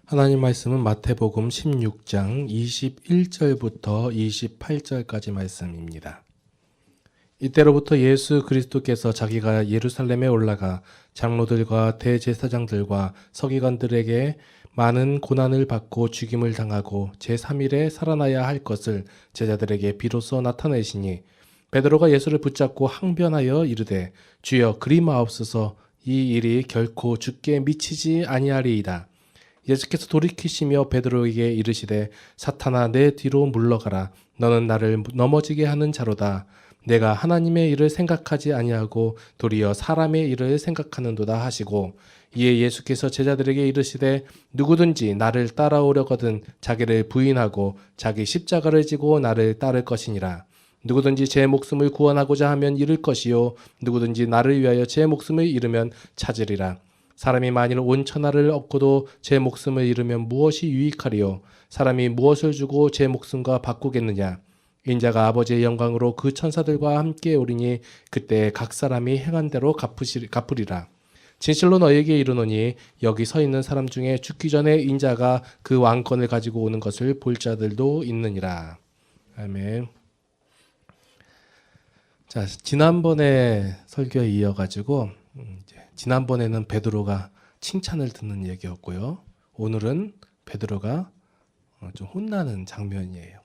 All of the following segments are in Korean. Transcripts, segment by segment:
하나님 말씀은 마태복음 16장 21절부터 28절까지 말씀입니다. 이때로부터 예수 그리스도께서 자기가 예루살렘에 올라가 장로들과 대제사장들과 서기관들에게 많은 고난을 받고 죽임을 당하고 제3일에 살아나야 할 것을 제자들에게 비로소 나타내시니 베드로가 예수를 붙잡고 항변하여 이르되 주여 그리마옵소서 이 일이 결코 주께 미치지 아니하리이다. 예수께서 돌이키시며 베드로에게 이르시되 사탄아 내 뒤로 물러가라. 너는 나를 넘어지게 하는 자로다. 내가 하나님의 일을 생각하지 아니하고 도리어 사람의 일을 생각하는도다 하시고 이에 예수께서 제자들에게 이르시되 누구든지 나를 따라오려거든 자기를 부인하고 자기 십자가를 지고 나를 따를 것이니라. 누구든지 제 목숨을 구원하고자 하면 잃을 것이요 누구든지 나를 위하여 제 목숨을 잃으면 찾으리라. 사람이 만일 온 천하를 얻고도 제 목숨을 잃으면 무엇이 유익하리요? 사람이 무엇을 주고 제 목숨과 바꾸겠느냐? 인자가 아버지의 영광으로 그 천사들과 함께 오리니 그때 각 사람이 행한 대로 갚으리라. 진실로 너희에게 이르노니 여기 서 있는 사람 중에 죽기 전에 인자가 그 왕권을 가지고 오는 것을 볼 자들도 있느니라. 아멘. 자, 지난번에 설교에 이어가지고 지난번에는 베드로가 칭찬을 듣는 얘기였고요. 오늘은 베드로가 좀 혼나는 장면이에요.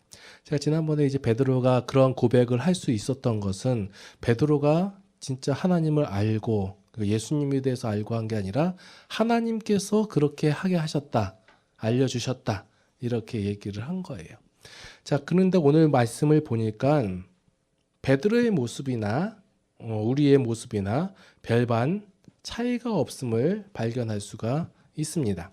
제가 지난번에 이제 베드로가 그런 고백을 할 수 있었던 것은 베드로가 진짜 하나님을 알고 예수님에 대해서 알고 한 게 아니라 하나님께서 그렇게 하게 하셨다, 알려주셨다 이렇게 얘기를 한 거예요. 자, 그런데 오늘 말씀을 보니까 베드로의 모습이나 우리의 모습이나 별반 차이가 없음을 발견할 수가 있습니다.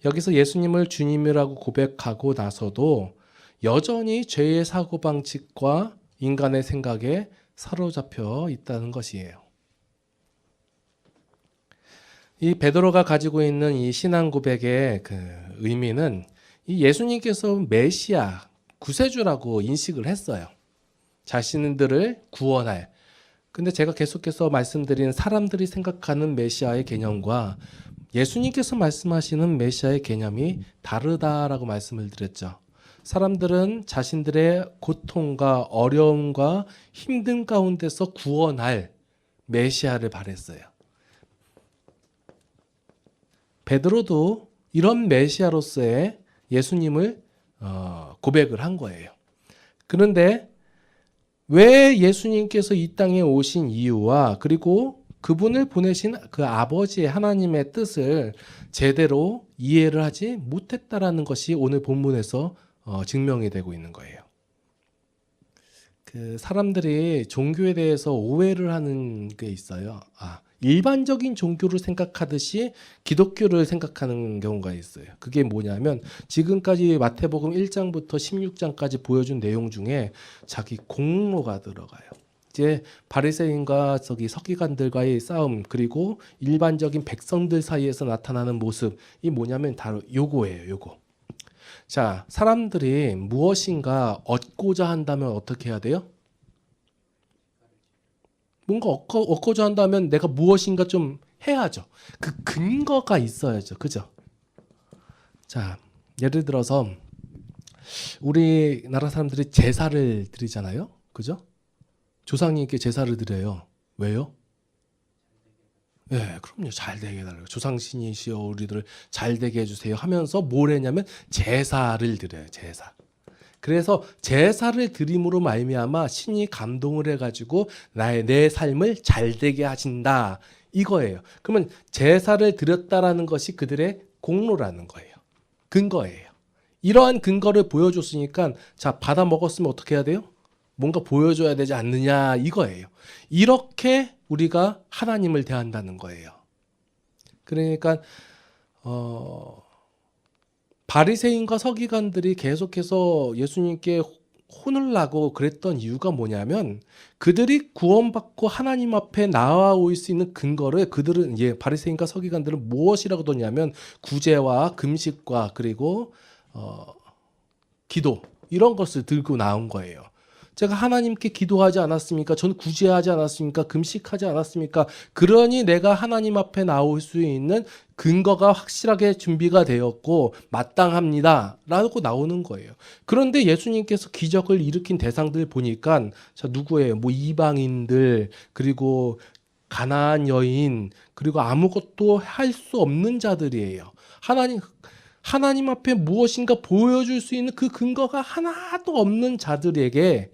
여기서 예수님을 주님이라고 고백하고 나서도 여전히 죄의 사고방식과 인간의 생각에 사로잡혀 있다는 것이에요. 이 베드로가 가지고 있는 이 신앙 고백의 그 의미는 이 예수님께서 메시아, 구세주라고 인식을 했어요. 자신들을 구원할. 근데 제가 계속해서 말씀드린 사람들이 생각하는 메시아의 개념과 예수님께서 말씀하시는 메시아의 개념이 다르다라고 말씀을 드렸죠. 사람들은 자신들의 고통과 어려움과 힘든 가운데서 구원할 메시아를 바랬어요. 베드로도 이런 메시아로서의 예수님을 고백을 한 거예요. 그런데 왜 예수님께서 이 땅에 오신 이유와 그리고 그분을 보내신 그 아버지의 하나님의 뜻을 제대로 이해를 하지 못했다라는 것이 오늘 본문에서 증명이 되고 있는 거예요. 그 사람들이 종교에 대해서 오해를 하는 게 있어요. 일반적인 종교를 생각하듯이 기독교를 생각하는 경우가 있어요. 그게 뭐냐면 지금까지 마태복음 1장부터 16장까지 보여준 내용 중에 자기 공로가 들어가요. 이제 바리새인과 서기관들과의 싸움 그리고 일반적인 백성들 사이에서 나타나는 모습이 뭐냐면 다 요거예요. 요거. 자, 사람들이 무엇인가 얻고자 한다면 어떻게 해야 돼요? 뭔가 얻고자 한다면 내가 무엇인가 좀 해야죠. 그 근거가 있어야죠. 그죠? 자, 예를 들어서 우리나라 사람들이 제사를 드리잖아요. 그죠? 조상님께 제사를 드려요. 왜요? 네, 그럼요. 잘 되게 해달라고. 조상신이시여 우리들을 잘 되게 해주세요 하면서 뭘 했냐면 제사를 드려요. 제사. 그래서 제사를 드림으로 말미암아 신이 감동을 해가지고 내 삶을 잘되게 하신다 이거예요. 그러면 제사를 드렸다라는 것이 그들의 공로라는 거예요. 근거예요. 이러한 근거를 보여줬으니까 자 받아 먹었으면 어떻게 해야 돼요? 뭔가 보여줘야 되지 않느냐 이거예요. 이렇게 우리가 하나님을 대한다는 거예요. 그러니까 바리새인과 서기관들이 계속해서 예수님께 혼을 나고 그랬던 이유가 뭐냐면 그들이 구원받고 하나님 앞에 나아올 수 있는 근거를 그들은 바리새인과 서기관들은 무엇이라고 뒀냐면 구제와 금식과 그리고 기도 이런 것을 들고 나온 거예요. 제가 하나님께 기도하지 않았습니까? 저는 구제하지 않았습니까? 금식하지 않았습니까? 그러니 내가 하나님 앞에 나올 수 있는 근거가 확실하게 준비가 되었고 마땅합니다 라고 나오는 거예요. 그런데 예수님께서 기적을 일으킨 대상들 보니까 자, 누구예요? 뭐 이방인들, 그리고 가나안 여인, 그리고 아무것도 할 수 없는 자들이에요. 하나님 앞에 무엇인가 보여줄 수 있는 그 근거가 하나도 없는 자들에게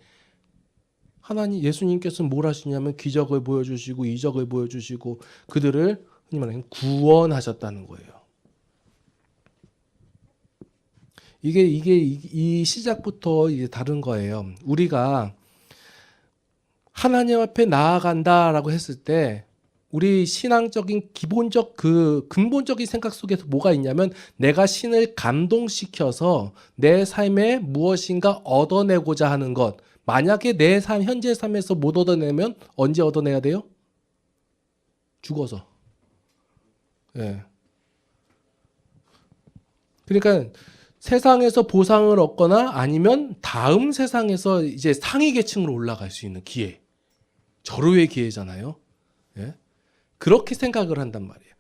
예수님께서는 뭘 하시냐면 기적을 보여주시고 이적을 보여주시고 그들을 흔히 말하는 구원하셨다는 거예요. 이 시작부터 이제 다른 거예요. 우리가 하나님 앞에 나아간다라고 했을 때 우리 신앙적인 근본적인 생각 속에서 뭐가 있냐면 내가 신을 감동시켜서 내 삶에 무엇인가 얻어내고자 하는 것. 만약에 내 현재 삶에서 못 얻어내면 언제 얻어내야 돼요? 죽어서. 예. 그러니까 세상에서 보상을 얻거나 아니면 다음 세상에서 이제 상위 계층으로 올라갈 수 있는 기회. 절호의 기회잖아요. 예? 그렇게 생각을 한단 말이에요.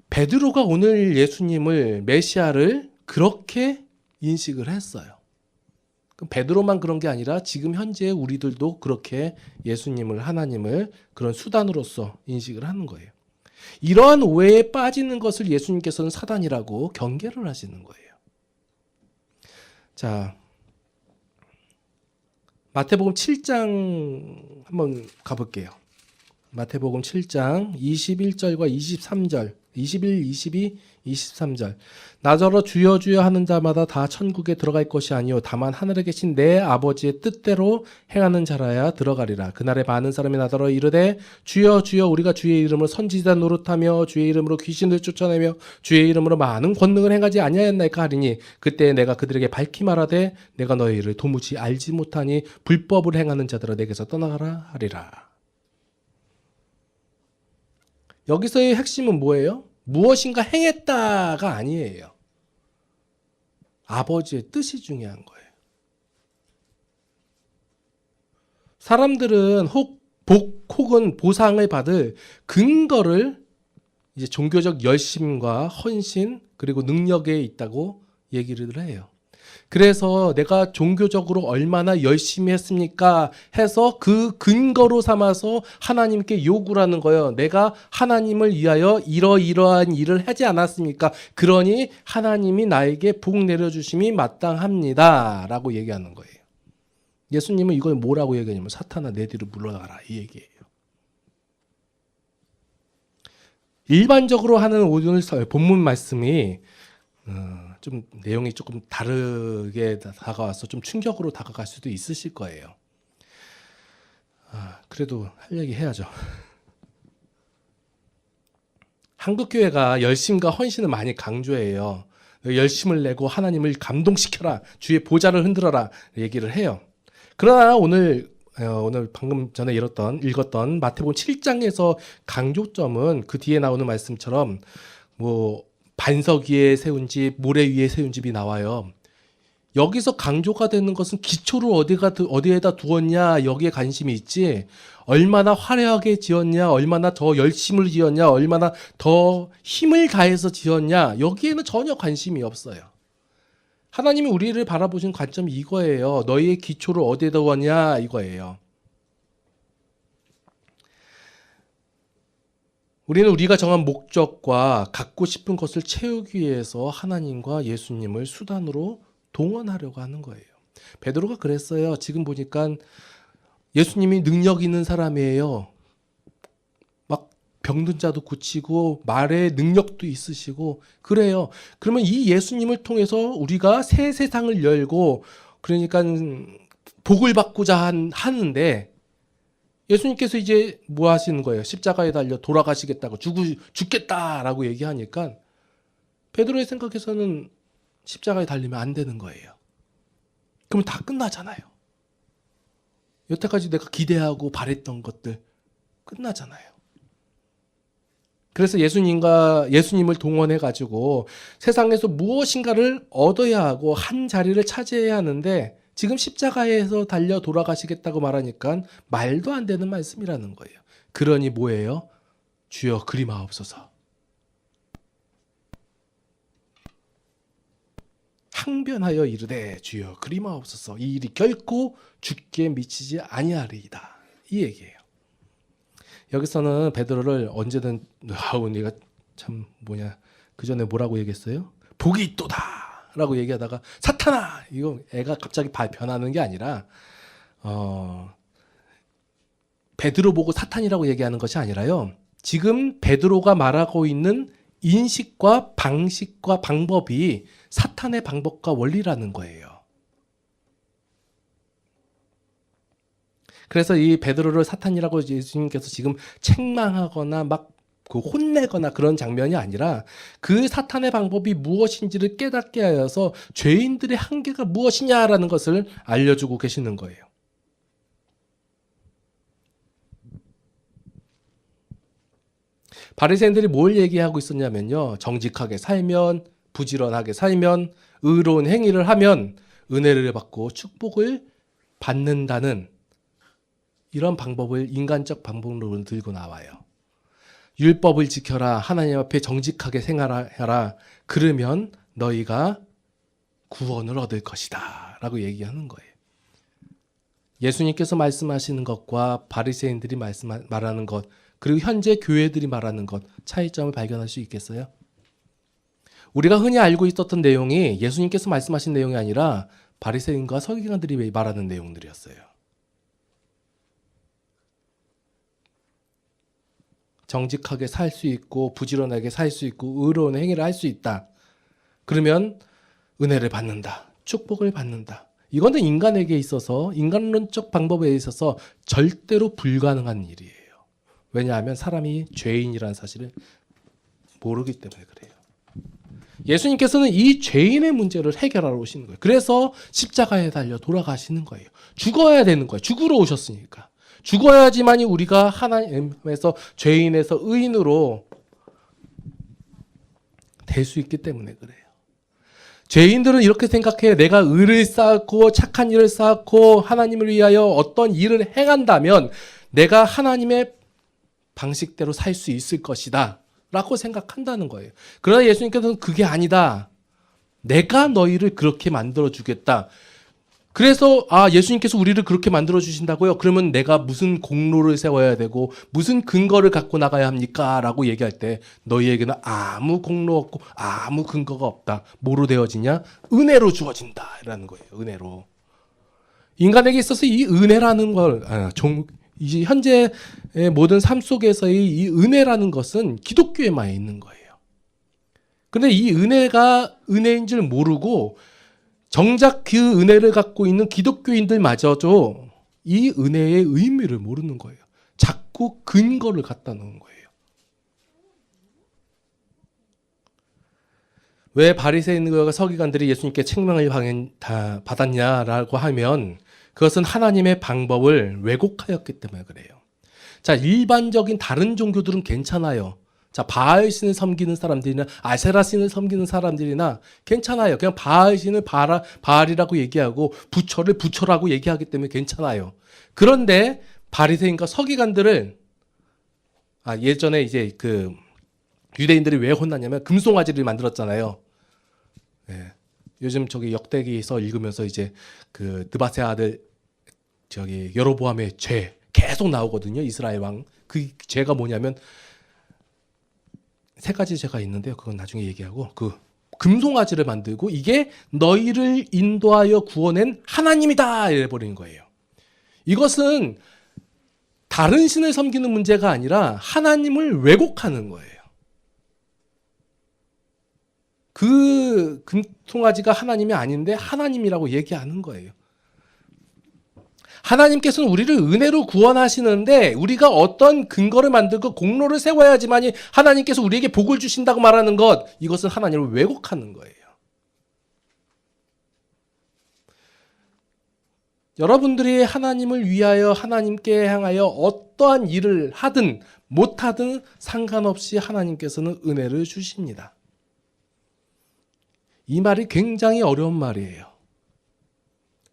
베드로가 오늘 예수님을 메시아를 그렇게 인식을 했어요. 베드로만 그런 게 아니라 지금 현재 우리들도 그렇게 예수님을 하나님을 그런 수단으로서 인식을 하는 거예요. 이러한 오해에 빠지는 것을 예수님께서는 사단이라고 경계를 하시는 거예요. 자, 마태복음 7장 한번 가볼게요. 마태복음 7장 21절과 23절, 21, 22, 23절. 나더러 주여 주여 하는 자마다 다 천국에 들어갈 것이 아니요 다만 하늘에 계신 내 아버지의 뜻대로 행하는 자라야 들어가리라. 그날에 많은 사람이 나더러 이르되 주여 주여 우리가 주의 이름으로 선지자 노릇하며 주의 이름으로 귀신을 쫓아내며 주의 이름으로 많은 권능을 행하지 아니하였나이까 하리니 그때 내가 그들에게 밝히 말하되 내가 너희를 도무지 알지 못하니 불법을 행하는 자들아 내게서 떠나가라 하리라. 여기서의 핵심은 뭐예요? 무엇인가 행했다가 아니에요. 아버지의 뜻이 중요한 거예요. 사람들은 혹은 보상을 받을 근거를 이제 종교적 열심과 헌신 그리고 능력에 있다고 얘기를 해요. 그래서 내가 종교적으로 얼마나 열심히 했습니까? 해서 그 근거로 삼아서 하나님께 요구를 하는 거예요. 내가 하나님을 위하여 이러이러한 일을 하지 않았습니까? 그러니 하나님이 나에게 복 내려주심이 마땅합니다. 라고 얘기하는 거예요. 예수님은 이걸 뭐라고 얘기하냐면 사탄아 내 뒤로 물러나라 이 얘기예요. 일반적으로 하는 오늘 본문 말씀이 좀 내용이 조금 다르게 다가와서 좀 충격으로 다가갈 수도 있으실 거예요. 그래도 할 얘기 해야죠. 한국교회가 열심과 헌신을 많이 강조해요. 열심을 내고 하나님을 감동시켜라. 주의 보좌를 흔들어라. 얘기를 해요. 그러나 오늘 방금 전에 읽었던 마태복음 7장에서 강조점은 그 뒤에 나오는 말씀처럼 반석 위에 세운 집, 모래 위에 세운 집이 나와요. 여기서 강조가 되는 것은 기초를 어디에다 두었냐 여기에 관심이 있지 얼마나 화려하게 지었냐, 얼마나 더 열심을 지었냐, 얼마나 더 힘을 다해서 지었냐 여기에는 전혀 관심이 없어요. 하나님이 우리를 바라보신 관점이 이거예요. 너희의 기초를 어디에다 두었냐 이거예요. 우리는 우리가 정한 목적과 갖고 싶은 것을 채우기 위해서 하나님과 예수님을 수단으로 동원하려고 하는 거예요. 베드로가 그랬어요. 지금 보니까 예수님이 능력 있는 사람이에요. 막 병든 자도 고치고 말에 능력도 있으시고 그래요. 그러면 이 예수님을 통해서 우리가 새 세상을 열고 그러니까 복을 받고자 하는데 예수님께서 이제 뭐 하시는 거예요? 십자가에 달려 돌아가시겠다고 죽겠다라고 얘기하니까 베드로의 생각에서는 십자가에 달리면 안 되는 거예요. 그러면 다 끝나잖아요. 여태까지 내가 기대하고 바랬던 것들 끝나잖아요. 그래서 예수님을 동원해 가지고 세상에서 무엇인가를 얻어야 하고 한 자리를 차지해야 하는데 지금 십자가에서 달려 돌아가시겠다고 말하니까 말도 안 되는 말씀이라는 거예요. 그러니 뭐예요? 주여 그리마옵소서. 항변하여 이르되 주여 그리마옵소서. 이 일이 결코 죽게 미치지 아니하리이다. 이 얘기예요. 여기서는 베드로를 언제든 우리가 참 그 전에 뭐라고 얘기했어요? 복이 있도다 라고 얘기하다가 사탄아! 이거 애가 갑자기 변하는 게 아니라 베드로 보고 사탄이라고 얘기하는 것이 아니라요. 지금 베드로가 말하고 있는 인식과 방식과 방법이 사탄의 방법과 원리라는 거예요. 그래서 이 베드로를 사탄이라고 예수님께서 지금 책망하거나 막 혼내거나 그런 장면이 아니라 그 사탄의 방법이 무엇인지를 깨닫게 하여서 죄인들의 한계가 무엇이냐라는 것을 알려주고 계시는 거예요. 바리새인들이 뭘 얘기하고 있었냐면요. 정직하게 살면, 부지런하게 살면, 의로운 행위를 하면 은혜를 받고 축복을 받는다는 이런 방법을 인간적 방법으로 들고 나와요. 율법을 지켜라. 하나님 앞에 정직하게 생활하라. 그러면 너희가 구원을 얻을 것이다. 라고 얘기하는 거예요. 예수님께서 말씀하시는 것과 바리새인들이 말하는 것, 그리고 현재 교회들이 말하는 것, 차이점을 발견할 수 있겠어요? 우리가 흔히 알고 있었던 내용이 예수님께서 말씀하신 내용이 아니라 바리새인과 서기관들이 말하는 내용들이었어요. 정직하게 살 수 있고 부지런하게 살 수 있고 의로운 행위를 할 수 있다. 그러면 은혜를 받는다. 축복을 받는다. 이거는 인간에게 있어서 인간론적 방법에 있어서 절대로 불가능한 일이에요. 왜냐하면 사람이 죄인이라는 사실을 모르기 때문에 그래요. 예수님께서는 이 죄인의 문제를 해결하러 오시는 거예요. 그래서 십자가에 달려 돌아가시는 거예요. 죽어야 되는 거예요. 죽으러 오셨으니까. 죽어야지만이 우리가 하나님에서 죄인에서 의인으로 될 수 있기 때문에 그래요. 죄인들은 이렇게 생각해요. 내가 의를 쌓고 착한 일을 쌓고 하나님을 위하여 어떤 일을 행한다면 내가 하나님의 방식대로 살 수 있을 것이다 라고 생각한다는 거예요. 그러나 예수님께서는 그게 아니다. 내가 너희를 그렇게 만들어주겠다. 그래서 예수님께서 우리를 그렇게 만들어 주신다고요? 그러면 내가 무슨 공로를 세워야 되고 무슨 근거를 갖고 나가야 합니까? 라고 얘기할 때 너희에게는 아무 공로 없고 아무 근거가 없다. 뭐로 되어지냐? 은혜로 주어진다 라는 거예요. 은혜로. 인간에게 있어서 이 은혜라는 걸 이 현재의 모든 삶 속에서의 이 은혜라는 것은 기독교에만 있는 거예요. 그런데 이 은혜가 은혜인 줄 모르고 정작 그 은혜를 갖고 있는 기독교인들마저도 이 은혜의 의미를 모르는 거예요. 자꾸 근거를 갖다 놓은 거예요. 왜 바리새인과 서기관들이 예수님께 책망을 받았냐라고 하면 그것은 하나님의 방법을 왜곡하였기 때문에 그래요. 자, 일반적인 다른 종교들은 괜찮아요. 자, 바알 신을 섬기는 사람들이나 아세라 신을 섬기는 사람들이나 괜찮아요. 그냥 바알 신을 바알이라고 얘기하고 부처를 부처라고 얘기하기 때문에 괜찮아요. 그런데 바리새인과 서기관들을 예전에 이제 그 유대인들이 왜 혼났냐면 금송아지를 만들었잖아요. 네. 요즘 저기 역대기에서 읽으면서 이제 그 느바세 아들 여로보암의 죄 계속 나오거든요. 이스라엘 왕. 그 죄가 뭐냐면 세 가지 죄가 있는데요. 그건 나중에 얘기하고 그 금송아지를 만들고 이게 너희를 인도하여 구원한 하나님이다 이래버린 거예요. 이것은 다른 신을 섬기는 문제가 아니라 하나님을 왜곡하는 거예요. 그 금송아지가 하나님이 아닌데 하나님이라고 얘기하는 거예요. 하나님께서는 우리를 은혜로 구원하시는데 우리가 어떤 근거를 만들고 공로를 세워야지만이 하나님께서 우리에게 복을 주신다고 말하는 것, 이것은 하나님을 왜곡하는 거예요. 여러분들이 하나님을 위하여 하나님께 향하여 어떠한 일을 하든 못하든 상관없이 하나님께서는 은혜를 주십니다. 이 말이 굉장히 어려운 말이에요.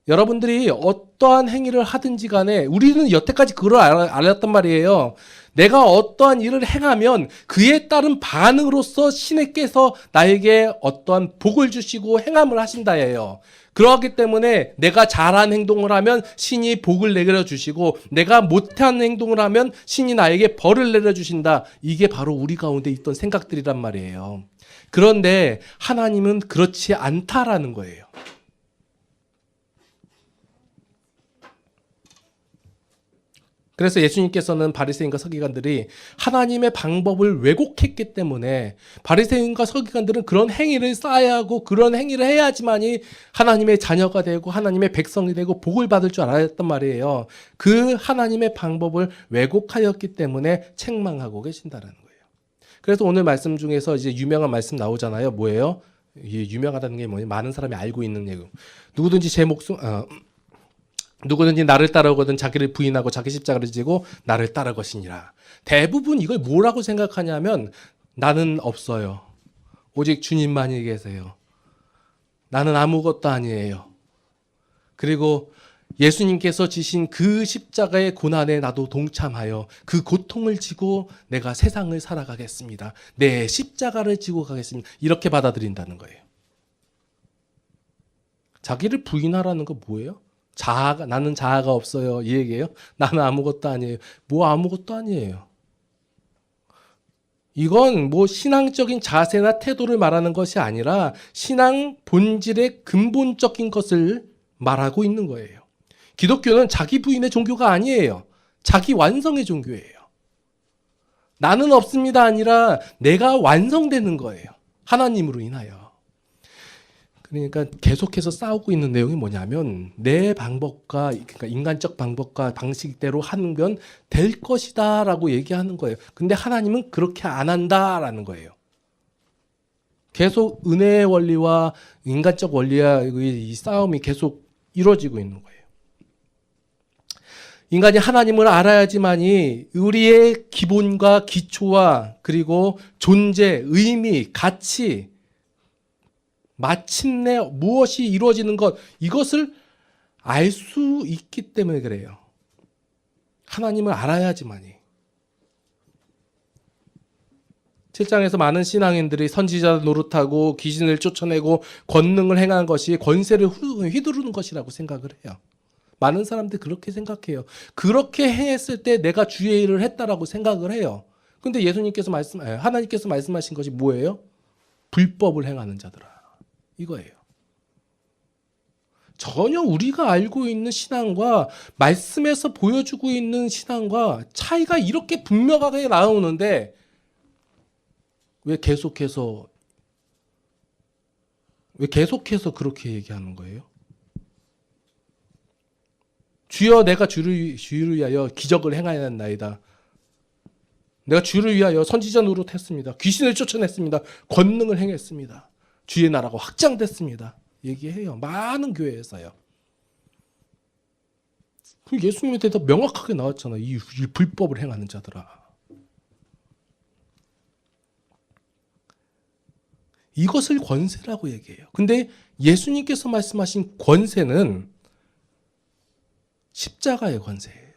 여러분들이 어떠한 행위를 하든지 간에 우리는 여태까지 그걸 알았단 말이에요. 내가 어떠한 일을 행하면 그에 따른 반응으로서 신께서 나에게 어떠한 복을 주시고 행함을 하신다예요. 그러기 때문에 내가 잘한 행동을 하면 신이 복을 내려주시고 내가 못한 행동을 하면 신이 나에게 벌을 내려주신다. 이게 바로 우리 가운데 있던 생각들이란 말이에요. 그런데 하나님은 그렇지 않다라는 거예요. 그래서 예수님께서는 바리새인과 서기관들이 하나님의 방법을 왜곡했기 때문에 바리새인과 서기관들은 그런 행위를 쌓아야 하고 그런 행위를 해야지만이 하나님의 자녀가 되고 하나님의 백성이 되고 복을 받을 줄 알았단 말이에요. 그 하나님의 방법을 왜곡하였기 때문에 책망하고 계신다는 거예요. 그래서 오늘 말씀 중에서 이제 유명한 말씀 나오잖아요. 뭐예요? 이게 유명하다는 게 뭐냐? 많은 사람이 알고 있는 내용. 누구든지 나를 따르거든 자기를 부인하고 자기 십자가를 지고 나를 따를 것이니라. 대부분 이걸 뭐라고 생각하냐면 나는 없어요. 오직 주님만이 계세요. 나는 아무것도 아니에요. 그리고 예수님께서 지신 그 십자가의 고난에 나도 동참하여 그 고통을 지고 내가 세상을 살아가겠습니다. 내 십자가를 지고 가겠습니다. 이렇게 받아들인다는 거예요. 자기를 부인하라는 거 뭐예요? 나는 자아가 없어요. 이 얘기예요? 나는 아무것도 아니에요. 뭐 아무것도 아니에요. 이건 뭐 신앙적인 자세나 태도를 말하는 것이 아니라 신앙 본질의 근본적인 것을 말하고 있는 거예요. 기독교는 자기 부인의 종교가 아니에요. 자기 완성의 종교예요. 나는 없습니다 아니라 내가 완성되는 거예요. 하나님으로 인하여. 그러니까 계속해서 싸우고 있는 내용이 뭐냐면 내 방법과 그러니까 인간적 방법과 방식대로 하는 건 될 것이다 라고 얘기하는 거예요. 근데 하나님은 그렇게 안 한다라는 거예요. 계속 은혜의 원리와 인간적 원리의 이 싸움이 계속 이루어지고 있는 거예요. 인간이 하나님을 알아야지만이 우리의 기본과 기초와 그리고 존재, 의미, 가치 마침내 무엇이 이루어지는 것 이것을 알 수 있기 때문에 그래요. 하나님을 알아야지만이. 7장에서 많은 신앙인들이 선지자 노릇하고 귀신을 쫓아내고 권능을 행한 것이 권세를 휘두르는 것이라고 생각을 해요. 많은 사람들이 그렇게 생각해요. 그렇게 행했을 때 내가 주의 일을 했다라고 생각을 해요. 근데 하나님께서 말씀하신 것이 뭐예요? 불법을 행하는 자들아. 이거예요. 전혀 우리가 알고 있는 신앙과 말씀에서 보여주고 있는 신앙과 차이가 이렇게 분명하게 나오는데 왜 계속해서 그렇게 얘기하는 거예요? 주여 내가 주를 위하여 기적을 행하였나이다. 내가 주를 위하여 선지자 노릇했습니다. 귀신을 쫓아냈습니다. 권능을 행했습니다. 주의 나라가 확장됐습니다. 얘기해요. 많은 교회에서요. 예수님의 대답 명확하게 나왔잖아요. 이 불법을 행하는 자들아. 이것을 권세라고 얘기해요. 근데 예수님께서 말씀하신 권세는 십자가의 권세예요.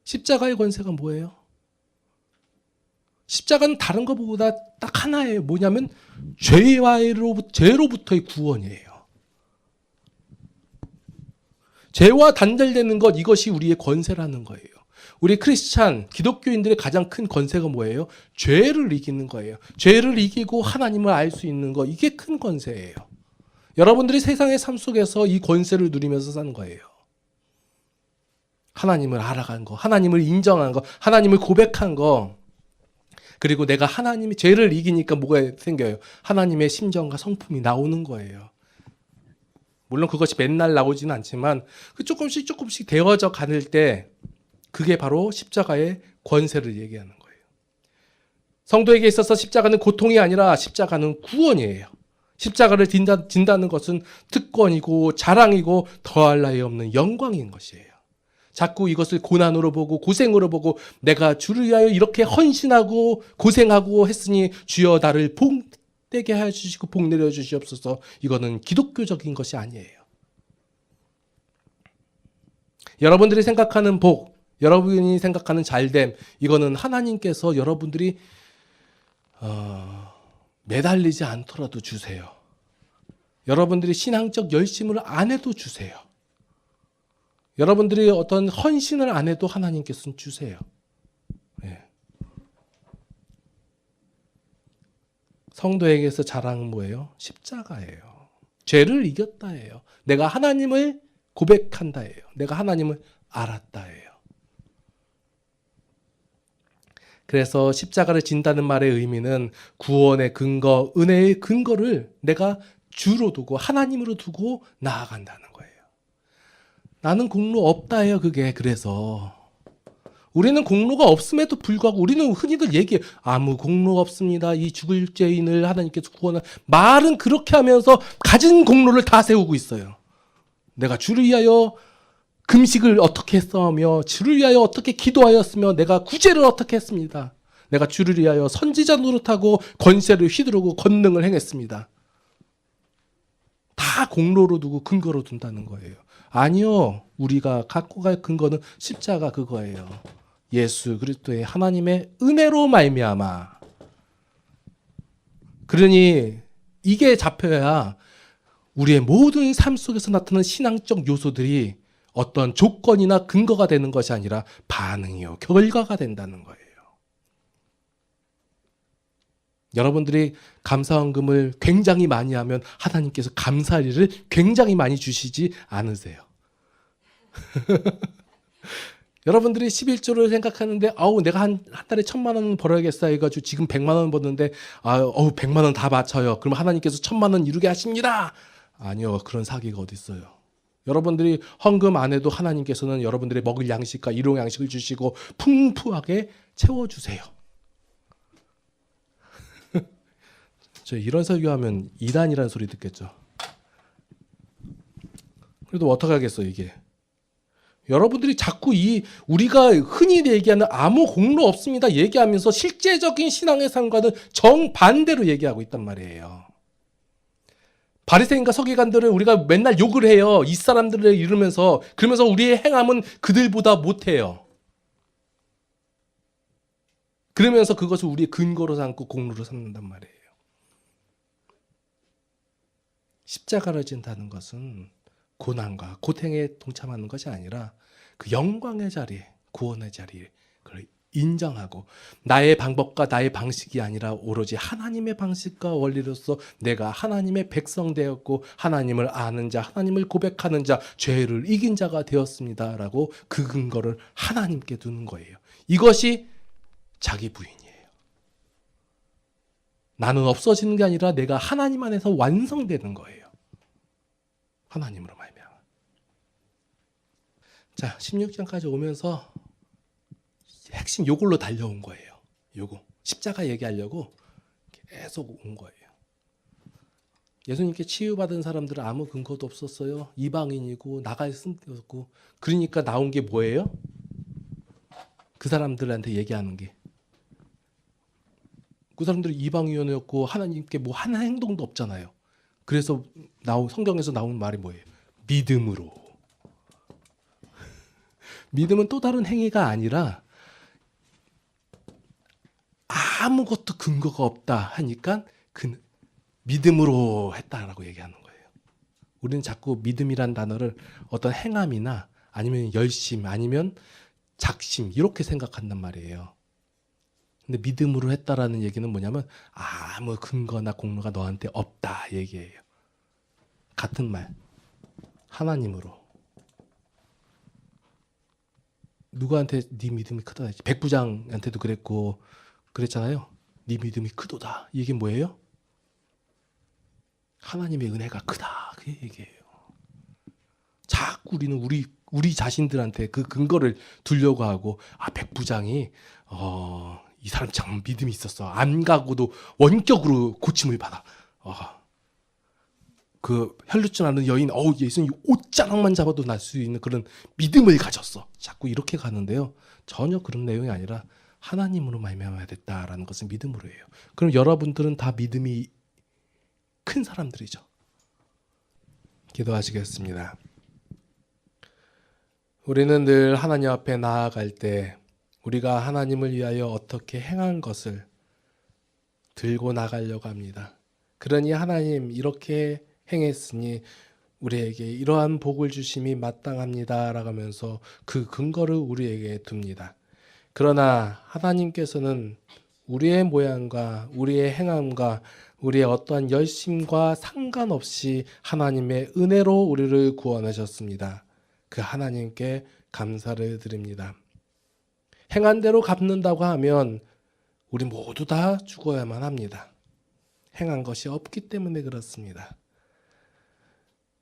십자가의 권세가 뭐예요? 십자가는 다른 것보다 딱 하나예요. 뭐냐면 죄로부터의 구원이에요. 죄와 단절되는 것 이것이 우리의 권세라는 거예요. 우리 크리스찬 기독교인들의 가장 큰 권세가 뭐예요? 죄를 이기는 거예요. 죄를 이기고 하나님을 알 수 있는 것 이게 큰 권세예요. 여러분들이 세상의 삶 속에서 이 권세를 누리면서 사는 거예요. 하나님을 알아간 거, 하나님을 인정한 거, 하나님을 고백한 거. 그리고 내가 하나님이 죄를 이기니까 뭐가 생겨요? 하나님의 심정과 성품이 나오는 거예요. 물론 그것이 맨날 나오지는 않지만 조금씩 되어져 가는 때 그게 바로 십자가의 권세를 얘기하는 거예요. 성도에게 있어서 십자가는 고통이 아니라 십자가는 구원이에요. 십자가를 진다는 것은 특권이고 자랑이고 더할 나위 없는 영광인 것이에요. 자꾸 이것을 고난으로 보고 고생으로 보고 내가 주를 위하여 이렇게 헌신하고 고생하고 했으니 주여 나를 복되게 하여 주시고 복 내려 주시옵소서. 이거는 기독교적인 것이 아니에요. 여러분들이 생각하는 복, 여러분이 생각하는 잘됨, 이거는 하나님께서 여러분들이 매달리지 않더라도 주세요. 여러분들이 신앙적 열심을 안 해도 주세요. 여러분들이 어떤 헌신을 안 해도 하나님께서는 주세요. 네. 성도에게서 자랑은 뭐예요? 십자가예요. 죄를 이겼다예요. 내가 하나님을 고백한다예요. 내가 하나님을 알았다예요. 그래서 십자가를 진다는 말의 의미는 구원의 근거, 은혜의 근거를 내가 주로 두고 하나님으로 두고 나아간다는 거예요. 나는 공로 없다예요. 그게 그래서 우리는 공로가 없음에도 불구하고 우리는 흔히들 얘기해 아무 공로 없습니다. 이 죽을 죄인을 하나님께서 구원할 말은 그렇게 하면서 가진 공로를 다 세우고 있어요. 내가 주를 위하여 금식을 어떻게 했으며 주를 위하여 어떻게 기도하였으며 내가 구제를 어떻게 했습니다. 내가 주를 위하여 선지자 노릇하고 권세를 휘두르고 권능을 행했습니다. 다 공로로 두고 근거로 둔다는 거예요. 아니요. 우리가 갖고 갈 근거는 십자가 그거예요. 예수 그리스도의 하나님의 은혜로 말미암아. 그러니 이게 잡혀야 우리의 모든 삶 속에서 나타나는 신앙적 요소들이 어떤 조건이나 근거가 되는 것이 아니라 반응이요, 결과가 된다는 거예요. 여러분들이 감사헌금을 굉장히 많이 하면 하나님께서 감사리를 굉장히 많이 주시지 않으세요. 여러분들이 11조를 생각하는데 내가 한 달에 1,000만 원 벌어야겠어 해가지고 지금 100만 원 버는데 100만 원 다 바쳐요. 그럼 하나님께서 1,000만 원 이루게 하십니다. 아니요. 그런 사기가 어디 있어요. 여러분들이 헌금 안 해도 하나님께서는 여러분들의 먹을 양식과 일용 양식을 주시고 풍부하게 채워주세요. 저 이런 설교하면 이단이라는 소리 듣겠죠. 그래도 어떻게 하겠어 이게. 여러분들이 자꾸 우리가 흔히 얘기하는 아무 공로 없습니다 얘기하면서 실제적인 신앙의 삶과는 정반대로 얘기하고 있단 말이에요. 바리새인과 서기관들은 우리가 맨날 욕을 해요. 이 사람들을 이루면서. 그러면서 우리의 행함은 그들보다 못해요. 그러면서 그것을 우리의 근거로 삼고 공로로 삼는단 말이에요. 십자가를 진다는 것은 고난과 고통에 동참하는 것이 아니라 그 영광의 자리, 구원의 자리에 그걸 인정하고 나의 방법과 나의 방식이 아니라 오로지 하나님의 방식과 원리로서 내가 하나님의 백성 되었고 하나님을 아는 자, 하나님을 고백하는 자, 죄를 이긴 자가 되었습니다라고 그 근거를 하나님께 두는 거예요. 이것이 자기 부인이에요. 나는 없어지는 게 아니라 내가 하나님 안에서 완성되는 거예요. 하나님으로 말미암아. 자, 16장까지 오면서 핵심 요걸로 달려온 거예요. 요거. 십자가 얘기하려고 계속 온 거예요. 예수님께 치유받은 사람들은 아무 근거도 없었어요. 이방인이고 나갈 수도 없고. 그러니까 나온 게 뭐예요? 그 사람들한테 얘기하는 게. 그 사람들이 이방인이었고 하나님께 뭐 하는 행동도 없잖아요. 그래서 성경에서 나온 말이 뭐예요? 믿음으로. 믿음은 또 다른 행위가 아니라 아무것도 근거가 없다 하니까 그 믿음으로 했다라고 얘기하는 거예요. 우리는 자꾸 믿음이란 단어를 어떤 행함이나 아니면 열심 아니면 작심 이렇게 생각한단 말이에요. 근데 믿음으로 했다라는 얘기는 뭐냐면 아무 근거나 공로가 너한테 없다 얘기예요. 같은 말. 하나님으로. 누구한테 네 믿음이 크다 했지? 백부장한테도 그랬고 그랬잖아요. 네 믿음이 크도다. 이게 뭐예요? 하나님의 은혜가 크다. 그 얘기예요. 자꾸 우리는 우리 자신들한테 그 근거를 두려고 하고 백부장이 이 사람 참 믿음이 있었어. 안 가고도 원격으로 고침을 받아. 그 혈루증 나는 여인, 예수님 옷자락만 잡아도 날 수 있는 그런 믿음을 가졌어. 자꾸 이렇게 가는데요. 전혀 그런 내용이 아니라 하나님으로 말미암아야 됐다라는 것은 믿음으로 해요. 그럼 여러분들은 다 믿음이 큰 사람들이죠. 기도하시겠습니다. 우리는 늘 하나님 앞에 나아갈 때 우리가 하나님을 위하여 어떻게 행한 것을 들고 나가려고 합니다. 그러니 하나님 이렇게 행했으니 우리에게 이러한 복을 주심이 마땅합니다 라고 하면서 그 근거를 우리에게 둡니다. 그러나 하나님께서는 우리의 모양과 우리의 행함과 우리의 어떠한 열심과 상관없이 하나님의 은혜로 우리를 구원하셨습니다. 그 하나님께 감사를 드립니다. 행한 대로 갚는다고 하면 우리 모두 다 죽어야만 합니다. 행한 것이 없기 때문에 그렇습니다.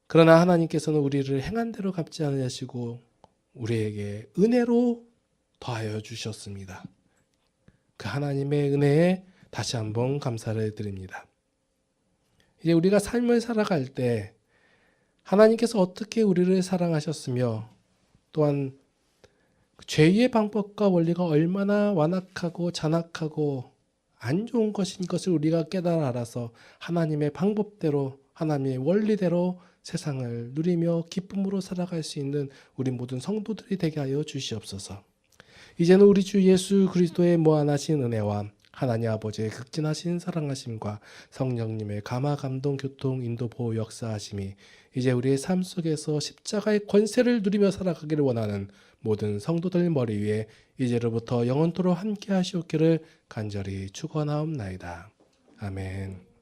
그러나 하나님께서는 우리를 행한 대로 갚지 않으시고 우리에게 은혜로 더하여 주셨습니다. 그 하나님의 은혜에 다시 한번 감사를 드립니다. 이제 우리가 삶을 살아갈 때 하나님께서 어떻게 우리를 사랑하셨으며 또한 죄의 방법과 원리가 얼마나 완악하고 잔악하고 안 좋은 것인 것을 우리가 깨달아 알아서 하나님의 방법대로 하나님의 원리대로 세상을 누리며 기쁨으로 살아갈 수 있는 우리 모든 성도들이 되게 하여 주시옵소서. 이제는 우리 주 예수 그리스도의 무한하신 은혜와 하나님 아버지의 극진하신 사랑하심과 성령님의 감화 감동 교통 인도 보호 역사하심이 이제 우리의 삶 속에서 십자가의 권세를 누리며 살아가기를 원하는 모든 성도들 머리 위에 이제로부터 영원토록 함께 하시옵기를 간절히 축원하옵나이다. 아멘.